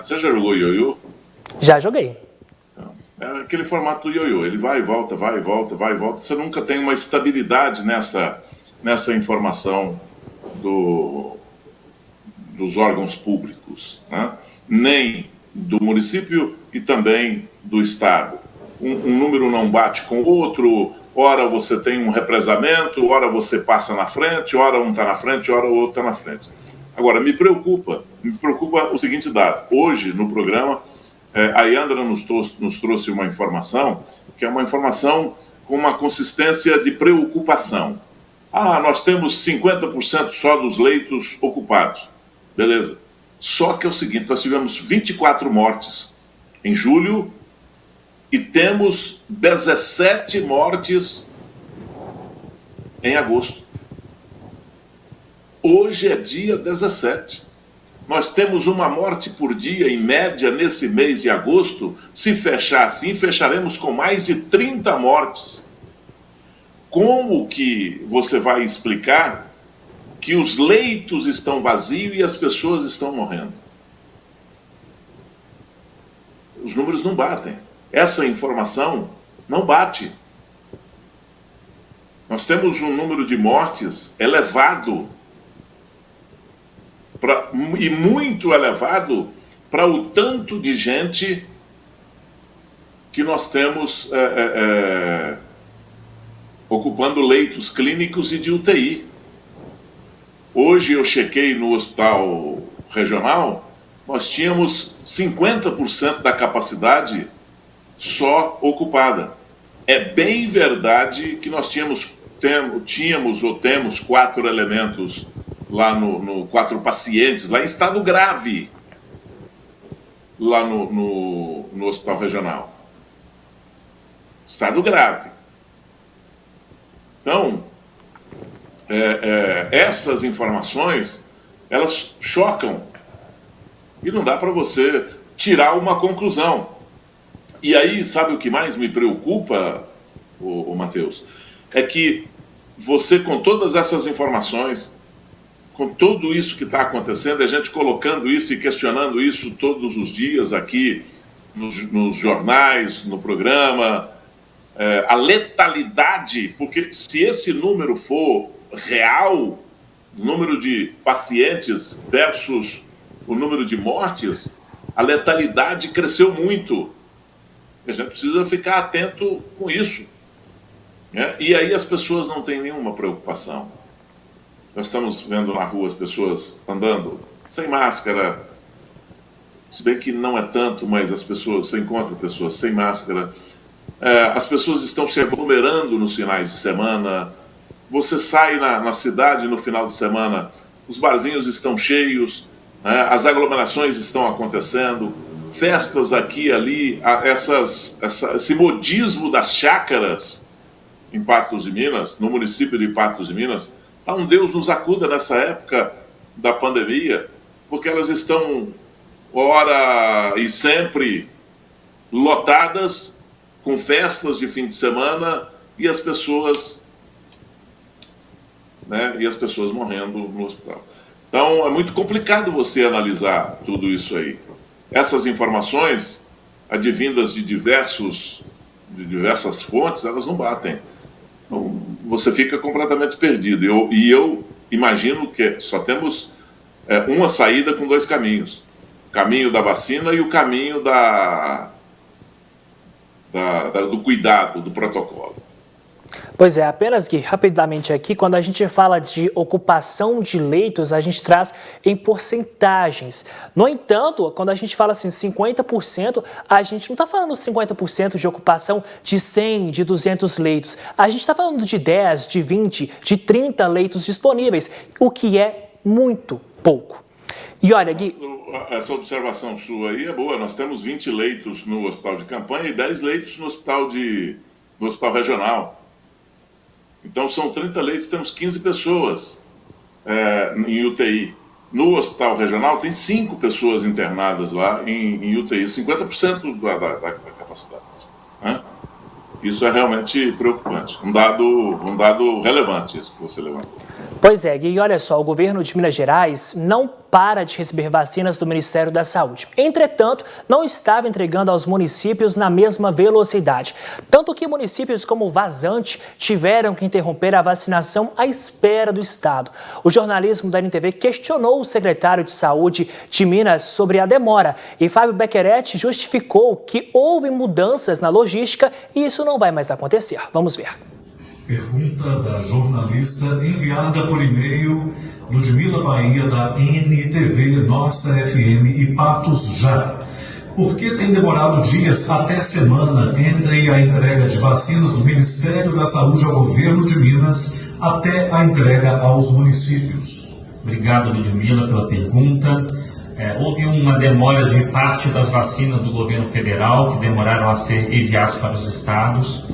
Speaker 14: Você já jogou ioiô?
Speaker 1: Já joguei.
Speaker 14: É aquele formato do ioiô, ele vai e volta, vai e volta, vai e volta. Você nunca tem uma estabilidade nessa informação dos órgãos públicos, né? Nem do município e também do estado. Um número não bate com o outro, ora você tem um represamento, ora você passa na frente, ora um está na frente, ora o outro está na frente. Agora, me preocupa o seguinte dado. Hoje, no programa, a Yandra nos trouxe uma informação, que é uma informação com uma consistência de preocupação. Nós temos 50% só dos leitos ocupados. Beleza. Só que é o seguinte, nós tivemos 24 mortes em julho e temos 17 mortes em agosto. Hoje é dia 17. Nós temos uma morte por dia, em média, nesse mês de agosto. Se fechar assim, fecharemos com mais de 30 mortes. Como que você vai explicar que os leitos estão vazios e as pessoas estão morrendo? Os números não batem. Essa informação não bate. Nós temos um número de mortes elevado, e muito elevado para o tanto de gente que nós temos ocupando leitos clínicos e de UTI. Hoje eu chequei no hospital regional, nós tínhamos 50% da capacidade só ocupada. É bem verdade que nós tínhamos ou temos 4 elementos lá 4 pacientes, lá em estado grave, lá no hospital regional. Estado grave. Então, essas informações, elas chocam. E não dá para você tirar uma conclusão. E aí, sabe o que mais me preocupa, o Matheus? É que você, com todas essas informações, com tudo isso que está acontecendo, a gente colocando isso e questionando isso todos os dias aqui, nos jornais, no programa, a letalidade, porque se esse número for real, o número de pacientes versus o número de mortes, a letalidade cresceu muito. A gente precisa ficar atento com isso. E aí as pessoas não têm nenhuma preocupação. Nós estamos vendo na rua as pessoas andando sem máscara, se bem que não é tanto, mas você encontra pessoas sem máscara. As pessoas estão se aglomerando nos finais de semana. Você sai na cidade no final de semana, os barzinhos estão cheios, as aglomerações estão acontecendo, festas aqui e ali, esse modismo das chácaras em Patos de Minas, no município de Patos de Minas. Um Deus nos acuda nessa época da pandemia, porque elas estão, ora e sempre, lotadas, com festas de fim de semana, e as pessoas morrendo no hospital. Então, é muito complicado você analisar tudo isso aí. Essas informações, advindas de diversas fontes, elas não batem. Então, você fica completamente perdido. Eu imagino que só temos uma saída com dois caminhos. O caminho da vacina e o caminho do cuidado, do protocolo.
Speaker 1: Pois é, apenas que rapidamente aqui, quando a gente fala de ocupação de leitos, a gente traz em porcentagens. No entanto, quando a gente fala assim 50%, a gente não está falando 50% de ocupação de 100, de 200 leitos. A gente está falando de 10, de 20, de 30 leitos disponíveis, o que é muito pouco. E olha, Gui...
Speaker 14: Essa observação sua aí é boa. Nós temos 20 leitos no hospital de campanha e 10 leitos no hospital regional. Então, são 30 leitos, temos 15 pessoas em UTI. No hospital regional, tem 5 pessoas internadas lá em UTI, 50% da capacidade. Isso é realmente preocupante. Um dado relevante esse que você levantou.
Speaker 1: Pois é, Gui, olha só, o governo de Minas Gerais não para de receber vacinas do Ministério da Saúde. Entretanto, não estava entregando aos municípios na mesma velocidade. Tanto que municípios como Vazante tiveram que interromper a vacinação à espera do Estado. O jornalismo da NTV questionou o secretário de Saúde de Minas sobre a demora e Fábio Becquerete justificou que houve mudanças na logística e isso não vai mais acontecer. Vamos ver.
Speaker 18: Pergunta da jornalista enviada por e-mail Ludmila Bahia, da NTV, Nossa FM e Patos Já. Por que tem demorado dias até semana entre a entrega de vacinas do Ministério da Saúde ao governo de Minas até a entrega aos municípios?
Speaker 19: Obrigado, Ludmila, pela pergunta. Houve uma demora de parte das vacinas do governo federal, que demoraram a ser enviadas para os estados.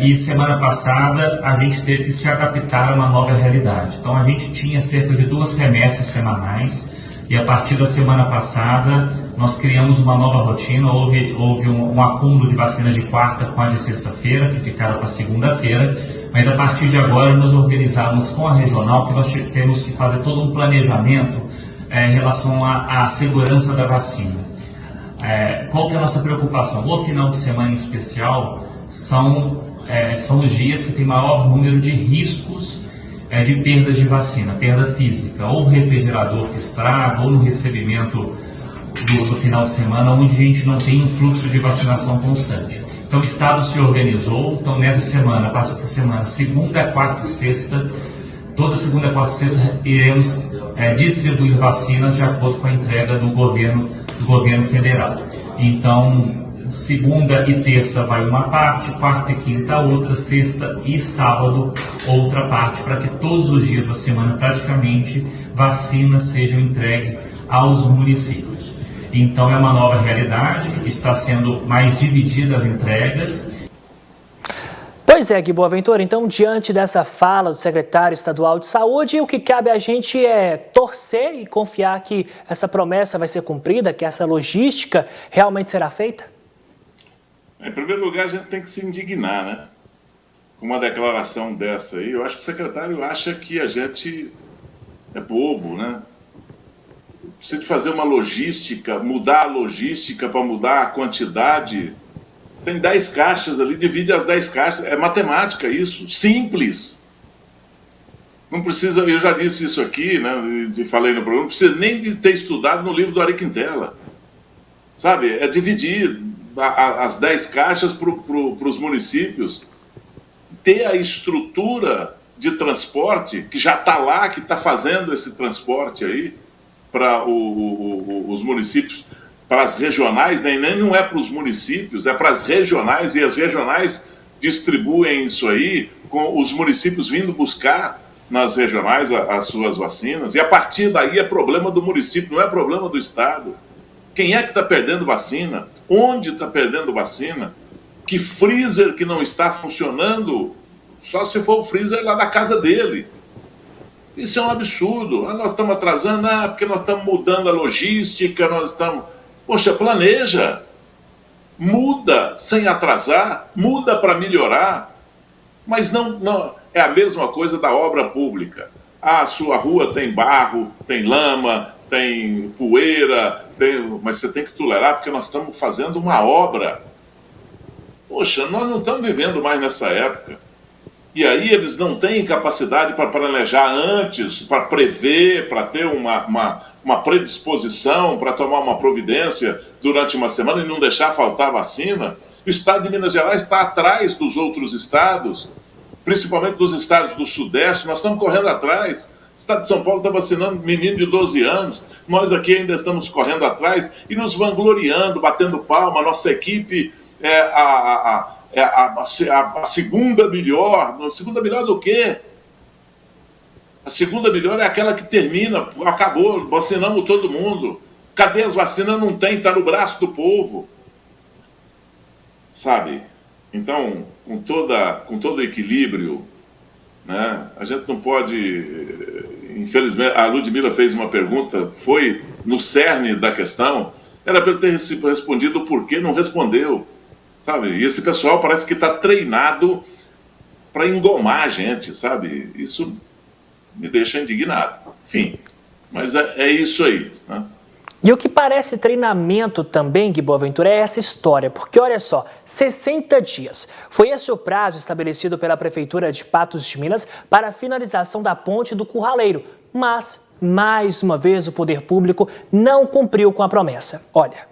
Speaker 19: E semana passada a gente teve que se adaptar a uma nova realidade. Então a gente tinha cerca de 2 remessas semanais e a partir da semana passada nós criamos uma nova rotina. Houve um acúmulo de vacinas de quarta com a de sexta-feira, que ficaram para segunda-feira, mas a partir de agora nos organizamos com a regional, que nós temos que fazer todo um planejamento em relação à segurança da vacina. Qual que é a nossa preocupação? O final de semana em especial são os dias que tem maior número de riscos de perdas de vacina, perda física, ou no refrigerador que estraga, ou no recebimento do final de semana, onde a gente não tem um fluxo de vacinação constante. Então o Estado se organizou, então nessa semana, a partir dessa semana, segunda, quarta e sexta, toda segunda, quarta e sexta iremos distribuir vacinas de acordo com a entrega do governo federal. Então, segunda e terça vai uma parte, quarta e quinta outra, sexta e sábado outra parte, para que todos os dias da semana praticamente vacinas sejam entregues aos municípios. Então é uma nova realidade, está sendo mais dividida as entregas.
Speaker 1: Pois é, Gui Boaventura, então diante dessa fala do secretário estadual de saúde, o que cabe a gente é torcer e confiar que essa promessa vai ser cumprida, que essa logística realmente será feita?
Speaker 14: Em primeiro lugar, a gente tem que se indignar, né? Com uma declaração dessa aí. Eu acho que o secretário acha que a gente é bobo, né? Precisa de fazer uma logística, mudar a logística para mudar a quantidade. Tem 10 caixas ali, divide as 10 caixas. É matemática isso, simples. Não precisa, eu já disse isso aqui, né? Falei no programa, não precisa nem de ter estudado no livro do Ari Quintela. Sabe? É dividir as 10 caixas para os municípios. ter a estrutura de transporte que já está lá, que está fazendo esse transporte aí para os municípios, para as regionais, nem não é para os municípios, é para as regionais, e as regionais distribuem isso aí, com os municípios vindo buscar nas regionais as suas vacinas, e a partir daí é problema do município, não é problema do Estado. Quem é que está perdendo vacina? Onde está perdendo vacina? Que freezer que não está funcionando? Só se for o freezer lá da casa dele. Isso é um absurdo. Nós estamos atrasando, porque nós estamos mudando a logística, nós estamos... Poxa, planeja. Muda sem atrasar, muda para melhorar. Mas não é a mesma coisa da obra pública. A sua rua tem barro, tem lama, tem poeira, mas você tem que tolerar porque nós estamos fazendo uma obra. Poxa, nós não estamos vivendo mais nessa época. E aí eles não têm capacidade para planejar antes, para prever, para ter uma predisposição, para tomar uma providência durante uma semana e não deixar faltar vacina. O estado de Minas Gerais está atrás dos outros estados, principalmente dos estados do Sudeste. Nós estamos correndo atrás. O estado de São Paulo está vacinando menino de 12 anos. Nós aqui ainda estamos correndo atrás e nos vangloriando, batendo palma. Nossa equipe é a segunda melhor. Segunda melhor do quê? A segunda melhor é aquela que termina, acabou, vacinamos todo mundo. Cadê as vacinas? Não tem, está no braço do povo. Sabe? Então, com todo o equilíbrio, né, a gente não pode... Infelizmente, a Ludmila fez uma pergunta, foi no cerne da questão, era para ele ter respondido o porquê, não respondeu. Sabe? E esse pessoal parece que está treinado para engomar a gente, sabe? Isso me deixa indignado. Enfim, mas é isso aí, né?
Speaker 1: E o que parece treinamento também, Gui Boaventura, é essa história. Porque, olha só, 60 dias. Foi esse o prazo estabelecido pela Prefeitura de Patos de Minas para a finalização da ponte do Curraleiro. Mas, mais uma vez, o poder público não cumpriu com a promessa. Olha.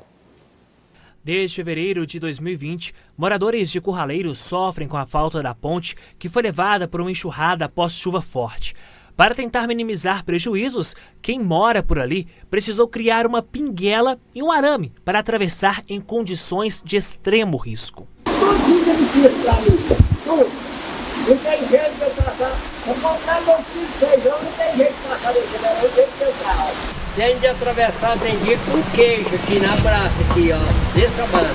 Speaker 20: Desde fevereiro de 2020, moradores de Curraleiro sofrem com a falta da ponte que foi levada por uma enxurrada após chuva forte. Para tentar minimizar prejuízos, quem mora por ali precisou criar uma pinguela e um arame para atravessar em condições de extremo risco.
Speaker 21: Não tem jeito de eu passar. Eu comprar meu filho de 6 anos, não tem jeito de passar desse lugar, não tem jeito de eu carro. Tem de atravessar, tem dia com queijo aqui na praça, aqui, ó. Dessa banda,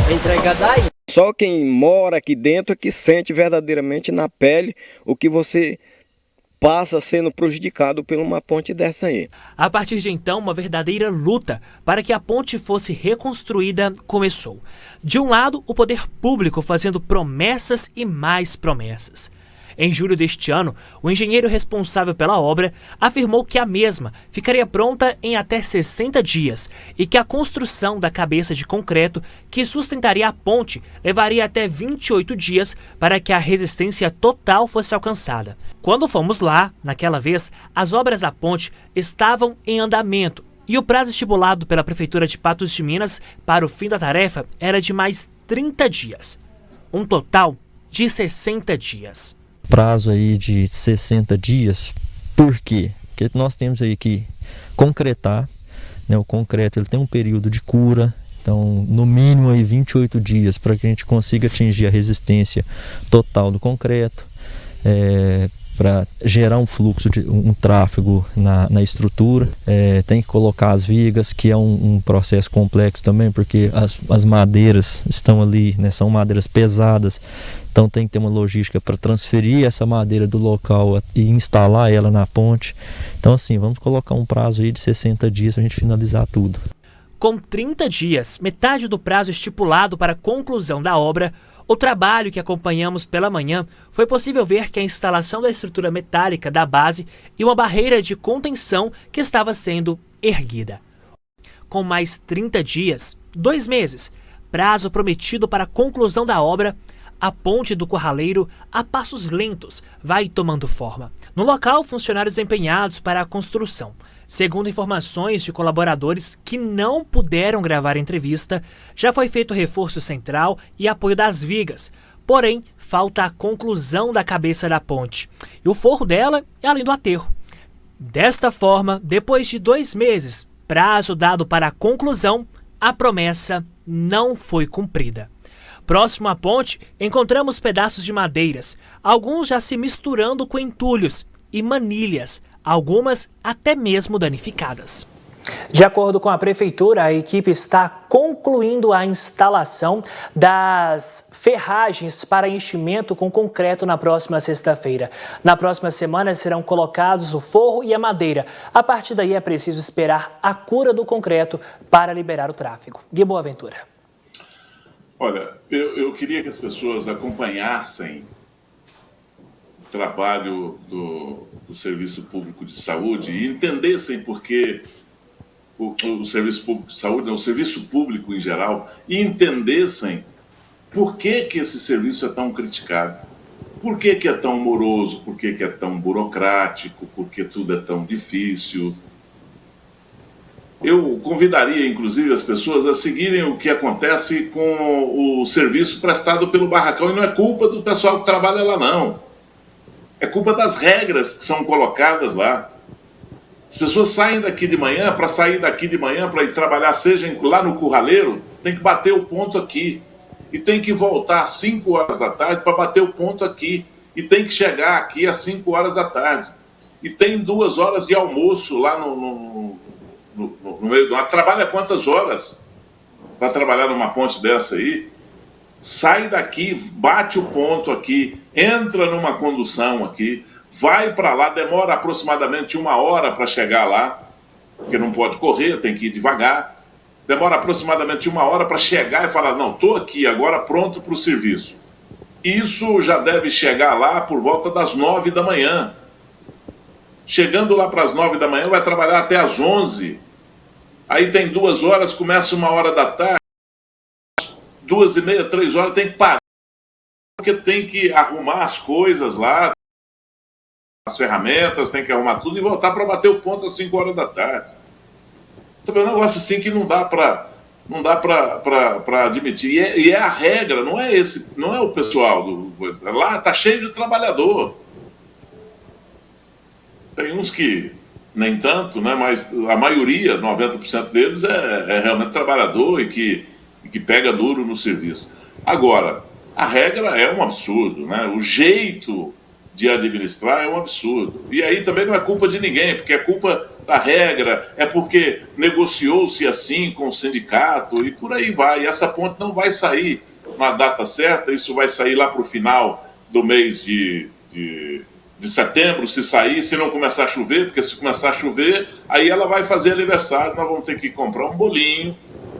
Speaker 21: ó. Entrega daí.
Speaker 22: Só quem mora aqui dentro é que sente verdadeiramente na pele o que você passa sendo prejudicado por uma ponte dessa aí.
Speaker 20: A partir de então, uma verdadeira luta para que a ponte fosse reconstruída começou. De um lado, o poder público fazendo promessas e mais promessas. Em julho deste ano, o engenheiro responsável pela obra afirmou que a mesma ficaria pronta em até 60 dias e que a construção da cabeça de concreto que sustentaria a ponte levaria até 28 dias para que a resistência total fosse alcançada. Quando fomos lá, naquela vez, as obras da ponte estavam em andamento e o prazo estipulado pela Prefeitura de Patos de Minas para o fim da tarefa era de mais 30 dias. Um total de 60 dias.
Speaker 23: Prazo aí de 60 dias. Por quê? Porque nós temos aí que concretar, né? O concreto ele tem um período de cura, então no mínimo aí 28 dias para que a gente consiga atingir a resistência total do concreto, para gerar um fluxo, um tráfego na estrutura. Tem que colocar as vigas, que é um processo complexo também, porque as madeiras estão ali, né? São madeiras pesadas. Então tem que ter uma logística para transferir essa madeira do local e instalar ela na ponte. Então assim, vamos colocar um prazo aí de 60 dias para a gente finalizar tudo.
Speaker 20: Com 30 dias, metade do prazo estipulado para a conclusão da obra, o trabalho que acompanhamos pela manhã foi possível ver que a instalação da estrutura metálica da base e uma barreira de contenção que estava sendo erguida. Com mais 30 dias, 2 meses, prazo prometido para a conclusão da obra, a ponte do Curraleiro, a passos lentos, vai tomando forma. No local, funcionários empenhados para a construção. Segundo informações de colaboradores que não puderam gravar a entrevista, já foi feito reforço central e apoio das vigas. Porém, falta a conclusão da cabeça da ponte. E o forro dela é além do aterro. Desta forma, depois de 2 meses, prazo dado para a conclusão, a promessa não foi cumprida. Próximo à ponte, encontramos pedaços de madeiras, alguns já se misturando com entulhos e manilhas, algumas até mesmo danificadas.
Speaker 1: De acordo com a Prefeitura, a equipe está concluindo a instalação das ferragens para enchimento com concreto na próxima sexta-feira. Na próxima semana serão colocados o forro e a madeira. A partir daí é preciso esperar a cura do concreto para liberar o tráfego. Gui Boaventura.
Speaker 14: Olha, eu queria que as pessoas acompanhassem o trabalho do Serviço Público de Saúde e entendessem por que o Serviço Público de Saúde, o serviço público em geral, e entendessem por que esse serviço é tão criticado, por que é tão moroso, por que é tão burocrático, por que tudo é tão difícil. Eu convidaria, inclusive, as pessoas a seguirem o que acontece com o serviço prestado pelo Barracão, e não é culpa do pessoal que trabalha lá, não. É culpa das regras que são colocadas lá. As pessoas saem daqui de manhã, para ir trabalhar, seja lá no Curraleiro, tem que bater o ponto aqui. E tem que voltar às 5 horas da tarde para bater o ponto aqui. E tem que chegar aqui às 5 horas da tarde. E tem 2 horas de almoço lá no meio do... Trabalha quantas horas para trabalhar numa ponte dessa aí? Sai daqui, bate o ponto aqui, entra numa condução aqui, vai para lá, demora aproximadamente 1 hora para chegar lá, porque não pode correr, tem que ir devagar. Demora aproximadamente 1 hora para chegar e falar, não, estou aqui agora pronto para o serviço. Isso já deve chegar lá por volta das 9 da manhã. Chegando lá para as 9 da manhã, vai trabalhar até às 11. Aí tem 2 horas, começa 1 hora da tarde, 2h30, 3 horas, tem que parar, porque tem que arrumar as coisas lá, as ferramentas, tem que arrumar tudo e voltar para bater o ponto às 5 horas da tarde. Sabe, é um negócio assim que não dá para admitir. E é a regra, não é o pessoal do lá está cheio de trabalhador. Tem uns que nem tanto, né? Mas a maioria, 90% deles é realmente trabalhador e que pega duro no serviço. Agora, a regra é um absurdo, né? O jeito de administrar é um absurdo. E aí também não é culpa de ninguém, porque é culpa da regra, é porque negociou-se assim com o sindicato e por aí vai. E essa ponte não vai sair na data certa, isso vai sair lá para o final do mês de setembro, se sair, se não começar a chover, porque se começar a chover, aí ela vai fazer aniversário, nós vamos ter que comprar um bolinho,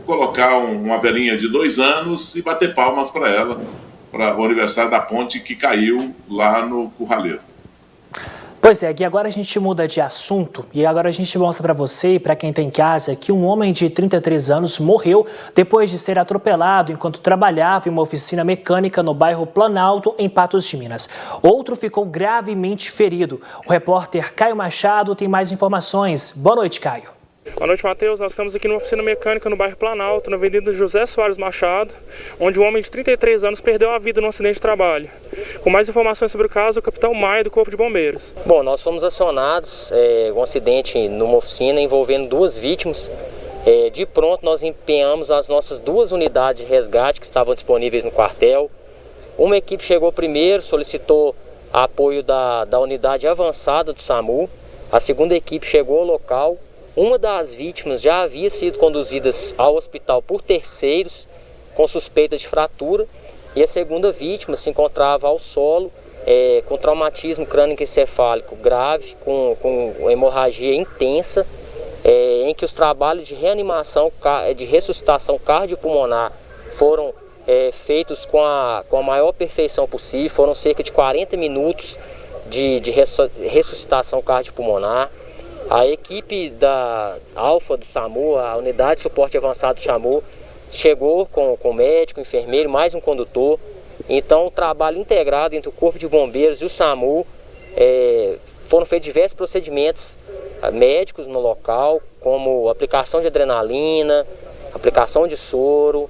Speaker 14: colocar uma velhinha de 2 anos e bater palmas para ela, para o aniversário da ponte que caiu lá no Curraleiro.
Speaker 1: Pois é, Gui, agora a gente muda de assunto e agora a gente mostra para você e para quem tem em casa que um homem de 33 anos morreu depois de ser atropelado enquanto trabalhava em uma oficina mecânica no bairro Planalto, em Patos de Minas. Outro ficou gravemente ferido. O repórter Caio Machado tem mais informações. Boa noite, Caio.
Speaker 15: Boa noite, Matheus. Nós estamos aqui numa oficina mecânica no bairro Planalto, na Avenida José Soares Machado, onde um homem de 33 anos perdeu a vida num acidente de trabalho. Com mais informações sobre o caso, o capitão Maia, do Corpo de Bombeiros.
Speaker 2: Bom, nós fomos acionados um acidente numa oficina envolvendo 2 vítimas. De pronto, nós empenhamos as nossas 2 unidades de resgate que estavam disponíveis no quartel. Uma equipe chegou primeiro, solicitou apoio da unidade avançada do SAMU. A segunda equipe chegou ao local. Uma das vítimas já havia sido conduzida ao hospital por terceiros com suspeita de fratura e a segunda vítima se encontrava ao solo com traumatismo crânioencefálico grave, com hemorragia intensa, em que os trabalhos de reanimação, de ressuscitação cardiopulmonar foram feitos com a maior perfeição possível. Foram cerca de 40 minutos de ressuscitação cardiopulmonar. A equipe da Alfa do SAMU, a unidade de suporte avançado do SAMU, chegou com médico, enfermeiro, mais um condutor. Então, o trabalho integrado entre o Corpo de Bombeiros e o SAMU, foram feitos diversos procedimentos médicos no local, como aplicação de adrenalina, aplicação de soro,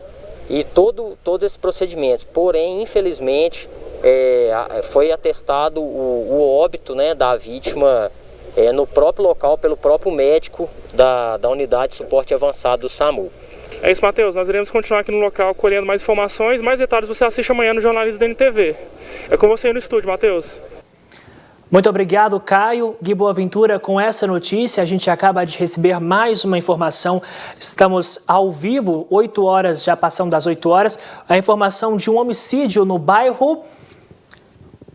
Speaker 2: e todos esses procedimentos. Porém, infelizmente, foi atestado o óbito, né, da vítima no próprio local, pelo próprio médico da unidade de suporte avançado do SAMU.
Speaker 15: É isso, Matheus. Nós iremos continuar aqui no local colhendo mais informações. Mais detalhes você assiste amanhã no Jornalismo da NTV. É com você aí no estúdio, Matheus.
Speaker 1: Muito obrigado, Caio. Gui Boaventura, com essa notícia, a gente acaba de receber mais uma informação. Estamos ao vivo, 8 horas, já passando das 8 horas. A informação de um homicídio no bairro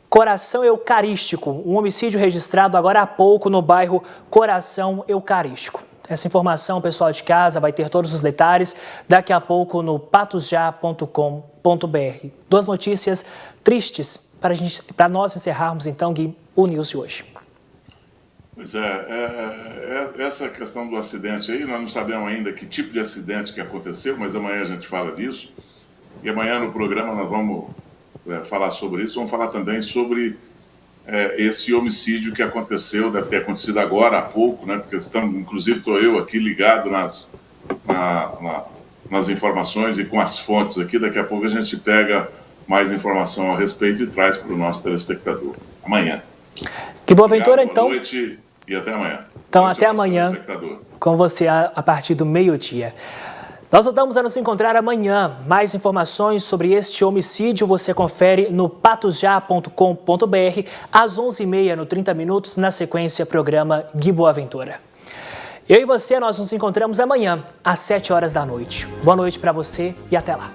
Speaker 1: Coração Eucarístico. Um homicídio registrado agora há pouco no bairro Coração Eucarístico. Essa informação, pessoal de casa, vai ter todos os detalhes daqui a pouco no patosja.com.br. 2 notícias tristes para nós encerrarmos, então, Gui, o News de hoje.
Speaker 14: Pois essa questão do acidente aí, nós não sabemos ainda que tipo de acidente que aconteceu, mas amanhã a gente fala disso. E amanhã no programa nós vamos falar sobre isso. Vamos falar também sobre esse homicídio que aconteceu, deve ter acontecido agora há pouco, né? Porque inclusive estou eu aqui ligado nas informações e com as fontes aqui. Daqui a pouco a gente pega mais informação a respeito e traz para o nosso telespectador. Amanhã.
Speaker 1: Que boa aventura, então.
Speaker 14: Boa noite e até amanhã.
Speaker 1: Então, até amanhã com você a partir do meio-dia. Nós voltamos a nos encontrar amanhã. Mais informações sobre este homicídio você confere no patosja.com.br às 11h30 no 30 Minutos, na sequência programa Gui Boaventura. Eu e você, nós nos encontramos amanhã às 7 horas da noite. Boa noite para você e até lá.